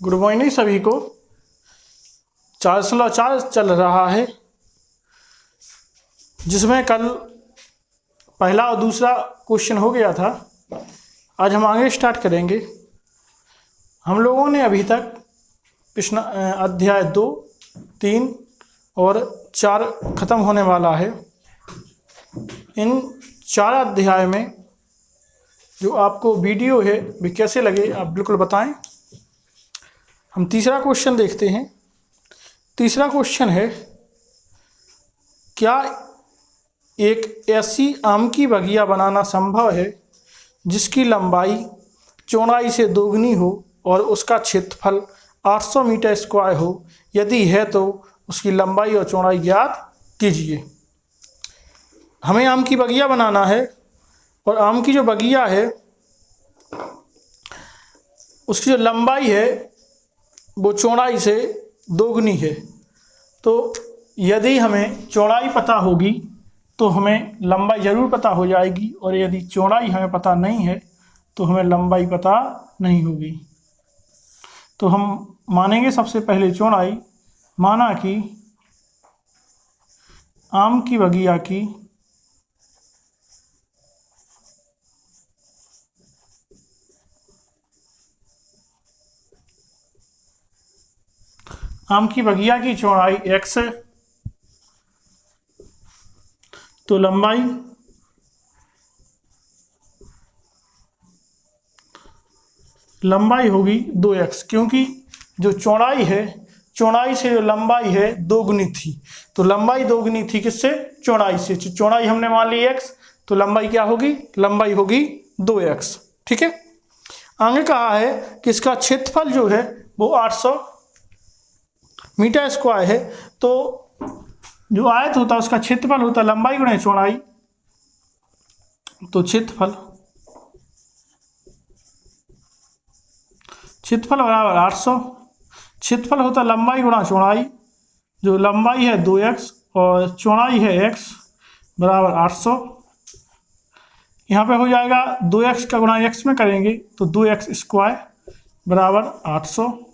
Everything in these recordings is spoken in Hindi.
गुड मॉर्निंग सभी को। 4/4 चल रहा है, जिसमें कल पहला और दूसरा क्वेश्चन हो गया था। आज हम आगे स्टार्ट करेंगे। हम लोगों ने अभी तक पिछला अध्याय 2, 3 और 4 ख़त्म होने वाला है। इन 4 अध्याय में जो आपको वीडियो है वे कैसे लगे आप बिल्कुल बताएं। हम तीसरा क्वेश्चन देखते हैं। तीसरा क्वेश्चन है, क्या एक ऐसी आम की बगिया बनाना संभव है जिसकी लंबाई चौड़ाई से दोगुनी हो और उसका क्षेत्रफल 800 मीटर स्क्वायर हो? यदि है तो उसकी लंबाई और चौड़ाई ज्ञात कीजिए। हमें आम की बगिया बनाना है और आम की जो बगिया है उसकी जो लंबाई है वो चौड़ाई से दोगुनी है। तो यदि हमें चौड़ाई पता होगी तो हमें लंबाई ज़रूर पता हो जाएगी, और यदि चौड़ाई हमें पता नहीं है तो हमें लंबाई पता नहीं होगी। तो हम मानेंगे सबसे पहले चौड़ाई। माना कि आम की बगिया की चौड़ाई x है, तो लंबाई होगी 2x, क्योंकि जो चौड़ाई है, चौड़ाई से जो लंबाई है दोगुनी थी। तो लंबाई दोगुनी थी किससे? चौड़ाई से। चौड़ाई हमने मान ली x, तो लंबाई क्या होगी? लंबाई होगी 2x। ठीक है। आगे कहा है कि इसका क्षेत्रफल जो है वो 800 मीटर स्क्वायर है। तो जो आयत होता है उसका क्षेत्रफल होता है लंबाई गुणे चौड़ाई। तो क्षेत्रफल बराबर 800। क्षेत्रफल होता है लंबाई गुणा चौड़ाई, जो लंबाई है 2x और चौड़ाई है x बराबर 800। यहाँ पे हो जाएगा 2x का गुणा x में करेंगे तो 2x स्क्वायर बराबर 800।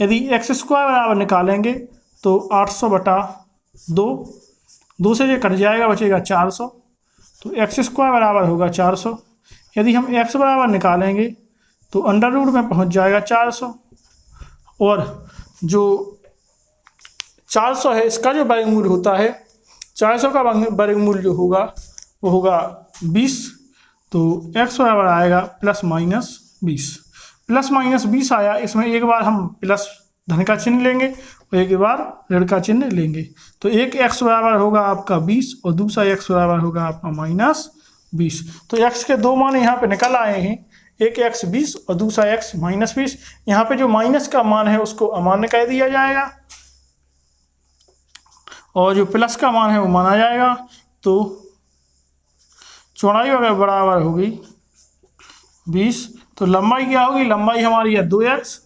यदि x स्क्वायर बराबर निकालेंगे तो 800 बटा 2 से ये कट जाएगा, बचेगा 400। तो x स्क्वायर बराबर होगा 400। यदि हम x बराबर निकालेंगे तो अंडर रूट में पहुंच जाएगा 400, और जो 400 है इसका जो वर्गमूल होता है, 400 का वर्गमूल जो होगा वो होगा 20। तो x बराबर आएगा ±20 आया। इसमें एक बार हम प्लस धन का चिन्ह लेंगे और एक बार ऋण का चिन्ह लेंगे। तो एक x बराबर होगा आपका 20 और दूसरा x बराबर होगा आपका -20। तो x के दो मान यहाँ पे निकल आए हैं, एक x 20 और दूसरा x -20। यहाँ पे जो माइनस का मान है उसको अमान्य कह दिया जाएगा और जो प्लस का मान है वो माना जाएगा। तो चौड़ाई अगर बराबर होगी 20, तो लंबाई क्या होगी? लंबाई हमारी है 2x,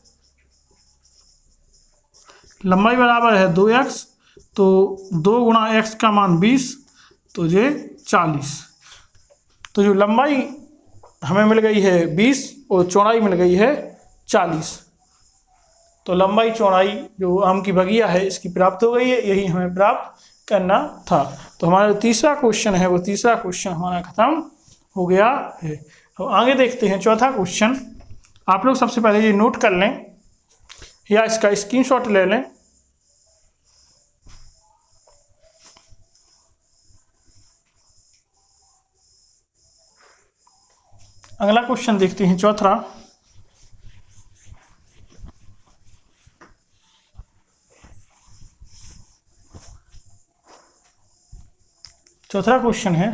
लंबाई बराबर है 2x, तो 2 गुणा x का मान 20, तो ये 40। तो जो लंबाई हमें मिल गई है 20 और चौड़ाई मिल गई है 40। तो लंबाई चौड़ाई जो आम की बगिया है इसकी प्राप्त हो गई है। यही हमें प्राप्त करना था। तो हमारा जो तीसरा क्वेश्चन है वो तीसरा क्वेश्चन हमारा खत्म हो गया है। तो आगे देखते हैं चौथा क्वेश्चन। आप लोग सबसे पहले ये नोट कर लें या इसका स्क्रीनशॉट ले लें। अगला क्वेश्चन देखते हैं चौथा। चौथा क्वेश्चन है,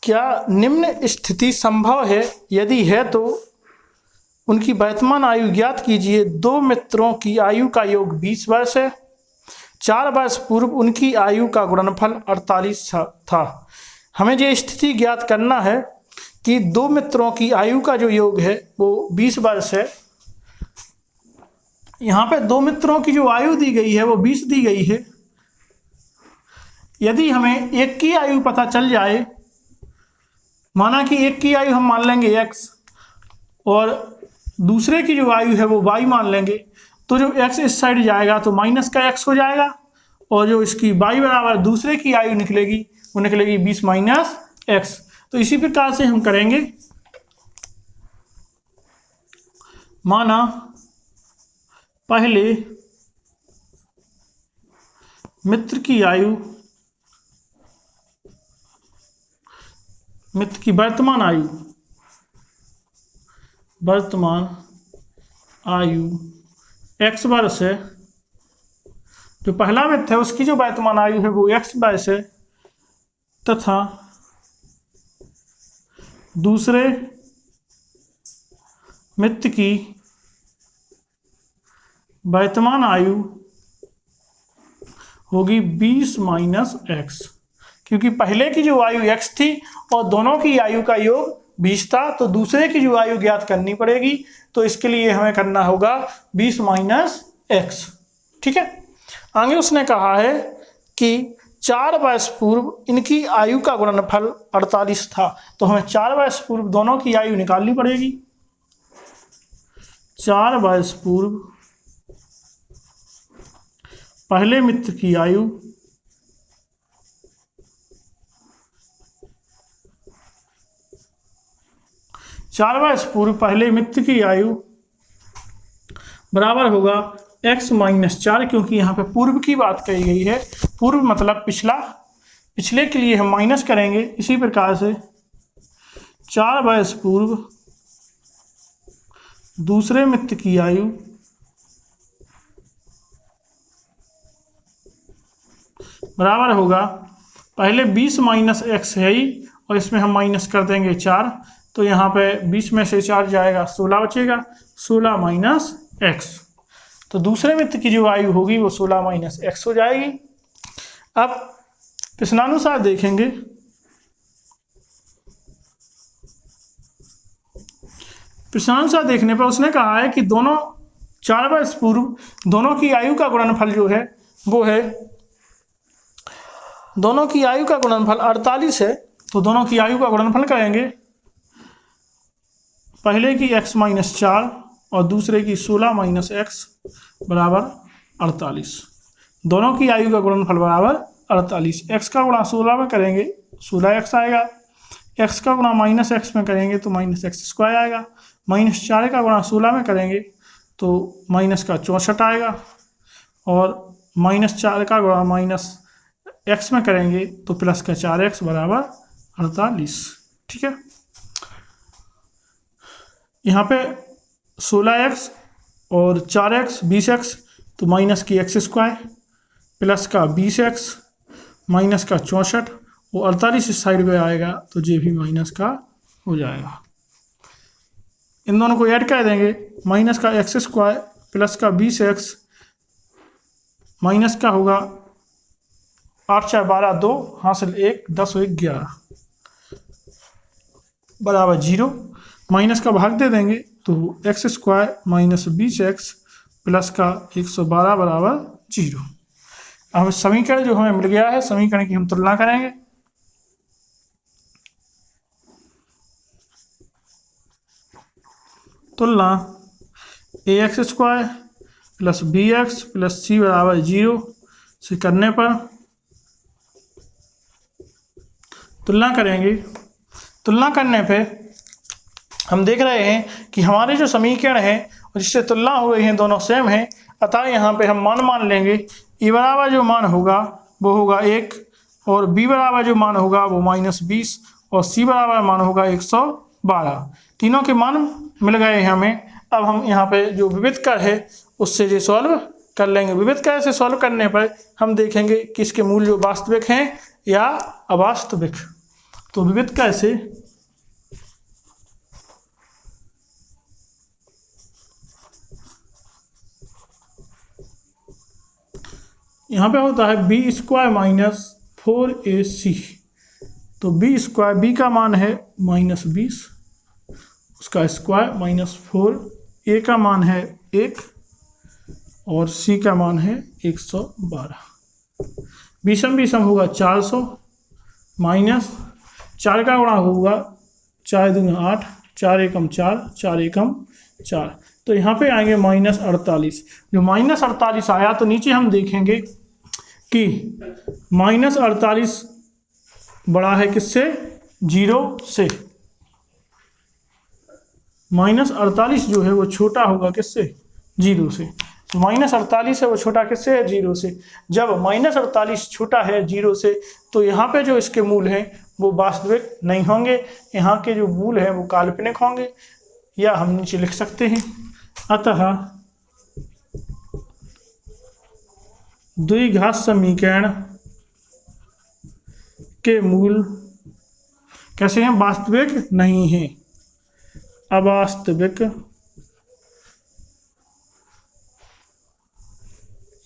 क्या निम्न स्थिति संभव है? यदि है तो उनकी वर्तमान आयु ज्ञात कीजिए। 2 मित्रों की आयु का योग 20 वर्ष है। 4 वर्ष पूर्व उनकी आयु का गुणनफल 48 था। हमें ये स्थिति ज्ञात करना है कि 2 मित्रों की आयु का जो योग है वो 20 वर्ष है। यहाँ पे 2 मित्रों की जो आयु दी गई है वो 20 दी गई है। यदि हमें एक की आयु पता चल जाए, माना कि एक की आयु हम मान लेंगे x और दूसरे की जो आयु है वो y मान लेंगे, तो जो x इस साइड जाएगा तो माइनस का x हो जाएगा, और जो इसकी y बराबर दूसरे की आयु निकलेगी वो निकलेगी 20 माइनस x। तो इसी प्रकार से हम करेंगे। माना पहले मित्र की वर्तमान आयु x वर्ष है। जो पहला मित्र है उसकी जो वर्तमान आयु है वो x वर्ष है, तथा दूसरे मित्र की वर्तमान आयु होगी 20 माइनस x, क्योंकि पहले की जो आयु x थी और दोनों की आयु का योग 20 था, तो दूसरे की जो आयु ज्ञात करनी पड़ेगी, तो इसके लिए हमें करना होगा 20 माइनस x। ठीक है। आगे उसने कहा है कि 4 वर्ष पूर्व इनकी आयु का गुणनफल 48 था, तो हमें 4 वर्ष पूर्व दोनों की आयु निकालनी पड़ेगी। 4 वर्ष पूर्व पहले मित्र की आयु बराबर होगा x माइनस 4, क्योंकि यहाँ पे पूर्व की बात कही गई है। पूर्व मतलब पिछले के लिए हम माइनस करेंगे। इसी प्रकार से 4 वर्ष पूर्व दूसरे मित्र की आयु बराबर होगा, पहले 20 माइनस x है ही, और इसमें हम माइनस कर देंगे 4, तो यहाँ पे 20 में से 4 जाएगा 16 बचेगा, 16 माइनस x। तो दूसरे मित्र की जो आयु होगी वो 16 माइनस x हो जाएगी। अब प्रश्नानुसार देखेंगे। प्रश्नानुसार देखने पर उसने कहा है कि 4 वर्ष पूर्व दोनों की आयु का गुणनफल जो है वो है, दोनों की आयु का गुणनफल 48 है, तो दोनों की आयु का गुणनफल करेंगे। पहले की x माइनस 4 और दूसरे की 16 माइनस x बराबर 48। दोनों की आयु का गुणनफल बराबर 48। x का गुणा 16 में करेंगे 16x आएगा, x का गुणा माइनस x में करेंगे तो माइनस एक्स स्क्वायर आएगा, माइनस 4 का गुणा 16 में करेंगे तो माइनस का 64 आएगा, और माइनस 4 का गुणा माइनस x में करेंगे तो प्लस का 4x बराबर 48। ठीक है। यहाँ पे 16x और 4x 20x, तो माइनस की एक्स स्क्वायर प्लस का 20x माइनस का 64, और 48 इस साइड पे आएगा तो ये भी माइनस का हो जाएगा। इन दोनों को ऐड कर देंगे, माइनस का एक्स स्क्वायर प्लस का 20x माइनस का होगा 8 4 12 2 हासिल 1 10 1 11 बराबर 0। माइनस का भाग दे देंगे तो x square minus 20x plus का 112 बराबर 0। अब समीकरण जो हमें मिल गया है, समीकरण की हम तुलना करेंगे। तुलना ax square plus bx plus c बराबर 0 से करने पर तुलना करेंगे। तुलना करने पे हम देख रहे हैं कि हमारे जो समीकरण है और जिससे तुलना हो रही है दोनों सेम है, अतः यहाँ पे हम मान लेंगे e बराबर जो मान होगा वो होगा 1, और b बराबर जो मान होगा वो -20, और c बराबर मान होगा 112। तीनों के मान मिल गए हैं हमें। अब हम यहाँ पे जो विविधकर है उससे ये सॉल्व कर लेंगे। विविधकर से सॉल्व करने पर हम देखेंगे कि इसके मूल्य वास्तविक हैं या अवास्तविक। तो विविधकर से यहाँ पे होता है बी स्क्वायर माइनस 4ac, तो बी स्क्वायर बी का मान है -20, उसका स्क्वायर -4, ए का मान है 1 और सी का मान है 112। बीसम होगा 400 माइनस 4 का गुणा होगा 4 दूनी 8 4 एकम 4, 4 एकम 4। तो यहाँ पे आएंगे -48। जो -48 आया तो नीचे हम देखेंगे कि -48 बड़ा है किससे? 0 से। -48 जो है वो छोटा होगा किससे? 0 से। तो -48 है वो छोटा किससे है? 0 से। जब -48 छोटा है 0 से तो यहाँ पे जो इसके मूल हैं वो वास्तविक नहीं होंगे, यहाँ के जो मूल हैं वो काल्पनिक होंगे, या हम नीचे लिख सकते हैं अतः द्विघात समीकरण के मूल कैसे हैं? वास्तविक नहीं है, अवास्तविक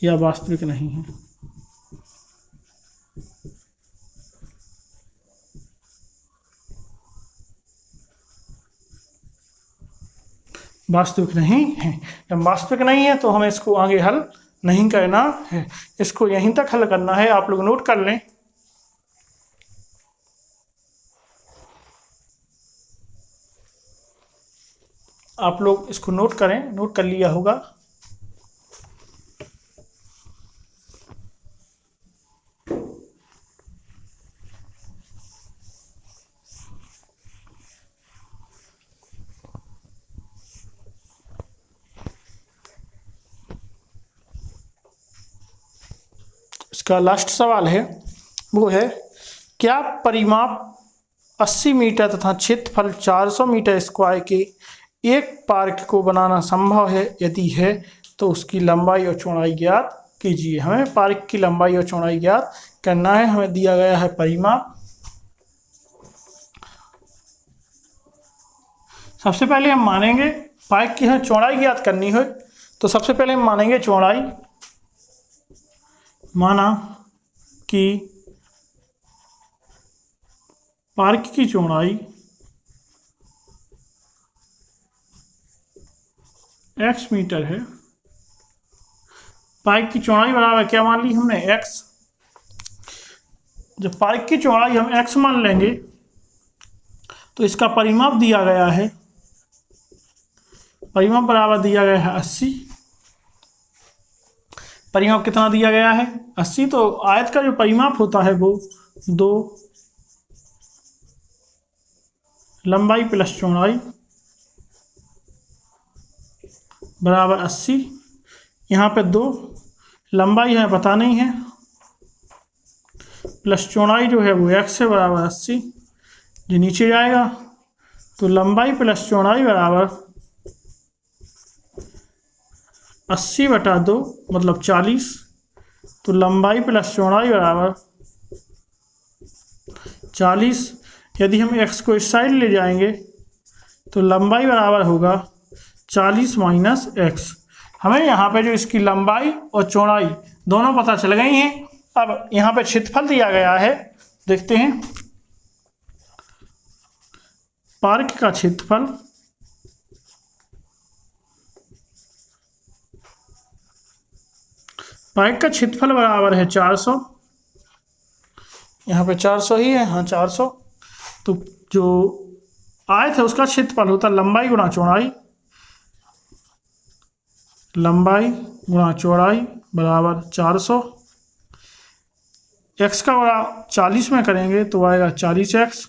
या वास्तविक नहीं है। वास्तविक नहीं है। जब वास्तविक नहीं है तो हमें इसको आगे हल नहीं करना है, इसको यहीं तक हल करना है। आप लोग नोट कर लें। आप लोग इसको नोट करें, नोट कर लिया होगा। इसका लास्ट सवाल है वो है, क्या परिमाप 80 मीटर तथा क्षेत्रफल 400 मीटर स्क्वायर के एक पार्क को बनाना संभव है? यदि है तो उसकी लंबाई और चौड़ाई ज्ञात कीजिए। हमें पार्क की लंबाई और चौड़ाई ज्ञात करना है। हमें दिया गया है परिमाप। सबसे पहले हम मानेंगे पार्क की हमें चौड़ाई ज्ञात करनी हो तो सबसे पहले हम मानेंगे चौड़ाई। माना कि पार्क की चौड़ाई x मीटर है। पार्क की चौड़ाई बराबर क्या मान ली हमने? x। जब पार्क की चौड़ाई हम x मान लेंगे तो इसका परिमाप दिया गया है, परिमाप बराबर दिया गया है 80। परिमाप कितना दिया गया है? 80। तो आयत का जो परिमाप होता है वो 2 लंबाई प्लस चौड़ाई बराबर 80। यहाँ पे 2 लंबाई है पता नहीं है, प्लस चौड़ाई जो है वो x है बराबर 80। जो नीचे जाएगा तो लंबाई प्लस चौड़ाई बराबर 80/2 मतलब 40। तो लंबाई प्लस चौड़ाई बराबर 40। यदि हम x को इस साइड ले जाएंगे तो लंबाई बराबर होगा 40 माइनस x। हमें यहाँ पे जो इसकी लंबाई और चौड़ाई दोनों पता चल गई हैं। अब यहाँ पे क्षेत्रफल दिया गया है, देखते हैं। पार्क का क्षेत्रफल बराबर है 400। यहाँ पे 400 ही है, हाँ 400। तो जो आयत है उसका क्षेत्रफल होता है लंबाई गुणा चौड़ाई, लंबाई गुणा चौड़ाई बराबर 400। x का बड़ा 40 में करेंगे तो आएगा 40x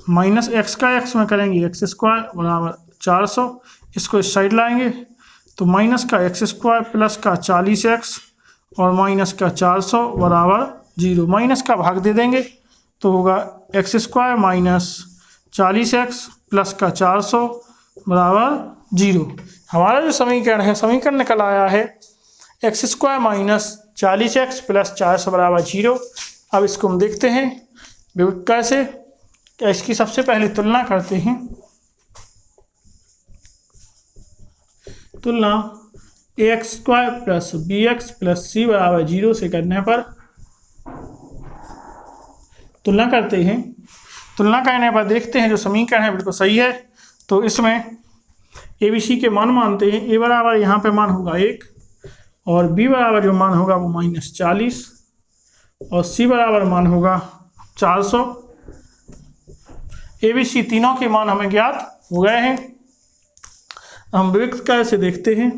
माइनस x का x में करेंगे x स्क्वायर बराबर 400। इसको इस साइड लाएंगे तो माइनस का x स्क्वायर प्लस का 40x और माइनस का 400 बराबर 0। माइनस का भाग दे देंगे तो होगा x square minus 40x plus का 400 बराबर 0। हमारा जो समीकरण है, समीकरण निकल आया है x square minus 40x plus 400 बराबर 0। अब इसको हम देखते हैं कैसे। इसकी सबसे पहले तुलना करते हैं। तुलना ax square plus bx plus c बराबर 0 से करने पर तुलना करते हैं। तुलना करने पर देखते हैं जो समीकरण है बिल्कुल सही है। तो इसमें ए बी सी के मान मानते हैं। ए बराबर यहाँ पे मान होगा 1 और बी बराबर जो मान होगा वो -40 और सी बराबर मान होगा 400। ABC तीनों के मान हमें ज्ञात हो गए हैं। हम विविक्त कैसे देखते हैं।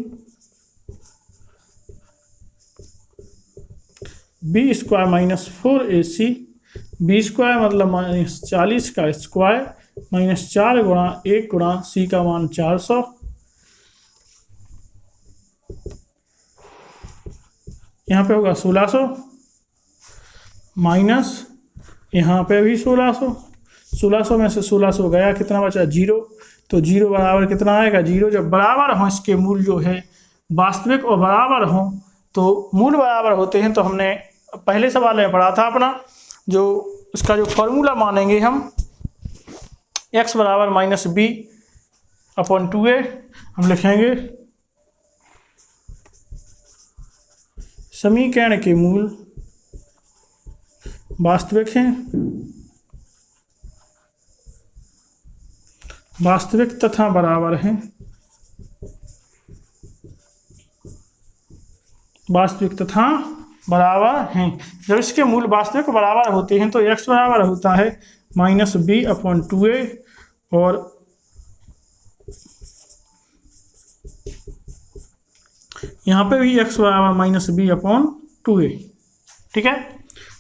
b² माइनस 4AC, b² मतलब -40 का स्क्वायर -4 गुणा 1 गुणा c का मान 400। यहाँ पे होगा 1600 माइनस यहाँ पे भी 1600। 1600 में से 1600 गया, कितना बचा 0। तो 0 बराबर कितना आएगा 0। जब बराबर हों इसके मूल जो है वास्तविक और बराबर हों तो मूल बराबर होते हैं। तो हमने पहले सवाल में पढ़ा था अपना जो इसका जो फॉर्मूला मानेंगे हम x बराबर -b/2a हम लिखेंगे समीकरण के मूल वास्तविक हैं, वास्तविक तथा बराबर हैं, वास्तविक तथा बराबर हैं। जब इसके मूल वास्तविक बराबर होते हैं तो x बराबर होता है -b/2a और यहाँ पे भी x बराबर -b/2a। ठीक है,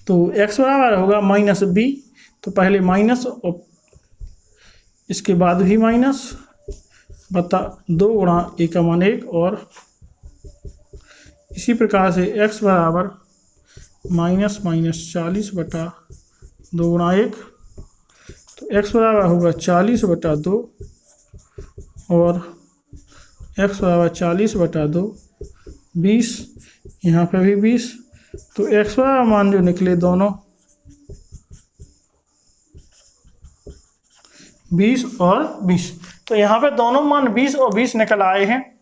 तो x बराबर होगा -b, तो पहले माइनस और इसके बाद भी माइनस बता 2 गुणा a का मान 1 और इसी प्रकार से x बराबर -40/2 गुणा 1, तो x बराबर होगा 40/2 और x बराबर 40/2 20, यहाँ पे भी 20, तो x बराबर मान जो निकले दोनों 20 और 20, तो यहाँ पे दोनों मान 20 और 20 निकल आए हैं।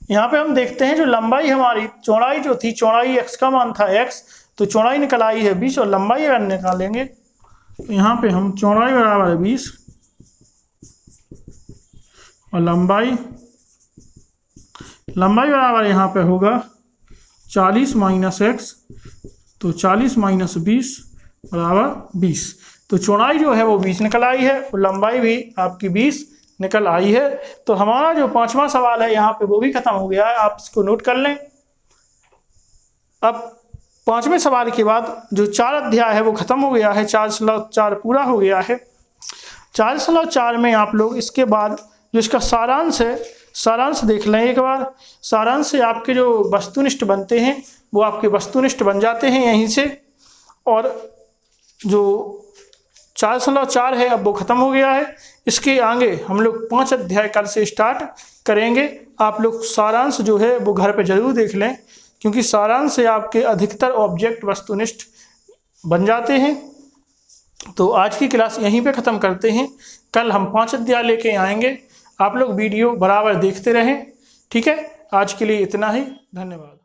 यहाँ पे हम देखते हैं जो लंबाई हमारी चौड़ाई जो थी, चौड़ाई x का मान था x, तो चौड़ाई निकल आई है 20 और लंबाई अगर निकालेंगे तो यहाँ पे हम चौड़ाई बराबर है 20 और लंबाई बराबर यहाँ पे होगा 40 माइनस x, तो 40 माइनस 20 बराबर 20, तो चौड़ाई जो है वो 20 निकल आई है और लंबाई भी आपकी 20 निकल आई है। तो हमारा जो 5वां सवाल है यहाँ पे वो भी खत्म हो गया है, आप इसको नोट कर लें। अब 5वें सवाल के बाद जो 4 अध्याय है वो खत्म हो गया है, 4/4 पूरा हो गया है। 4/4 में आप लोग इसके बाद जो इसका सारांश है, सारांश देख लें एक बार। सारांश से आपके जो वस्तुनिष्ठ बनते हैं वो आपके वस्तुनिष्ठ बन जाते हैं यहीं से, और जो 4/4 है अब वो ख़त्म हो गया है। इसके आगे हम लोग 5 अध्याय कल से स्टार्ट करेंगे। आप लोग सारांश जो है वो घर पे ज़रूर देख लें, क्योंकि सारांश से आपके अधिकतर ऑब्जेक्ट वस्तुनिष्ठ बन जाते हैं। तो आज की क्लास यहीं पे ख़त्म करते हैं, कल हम 5 अध्याय लेके आएंगे। आप लोग वीडियो बराबर देखते रहें, ठीक है। आज के लिए इतना ही, धन्यवाद।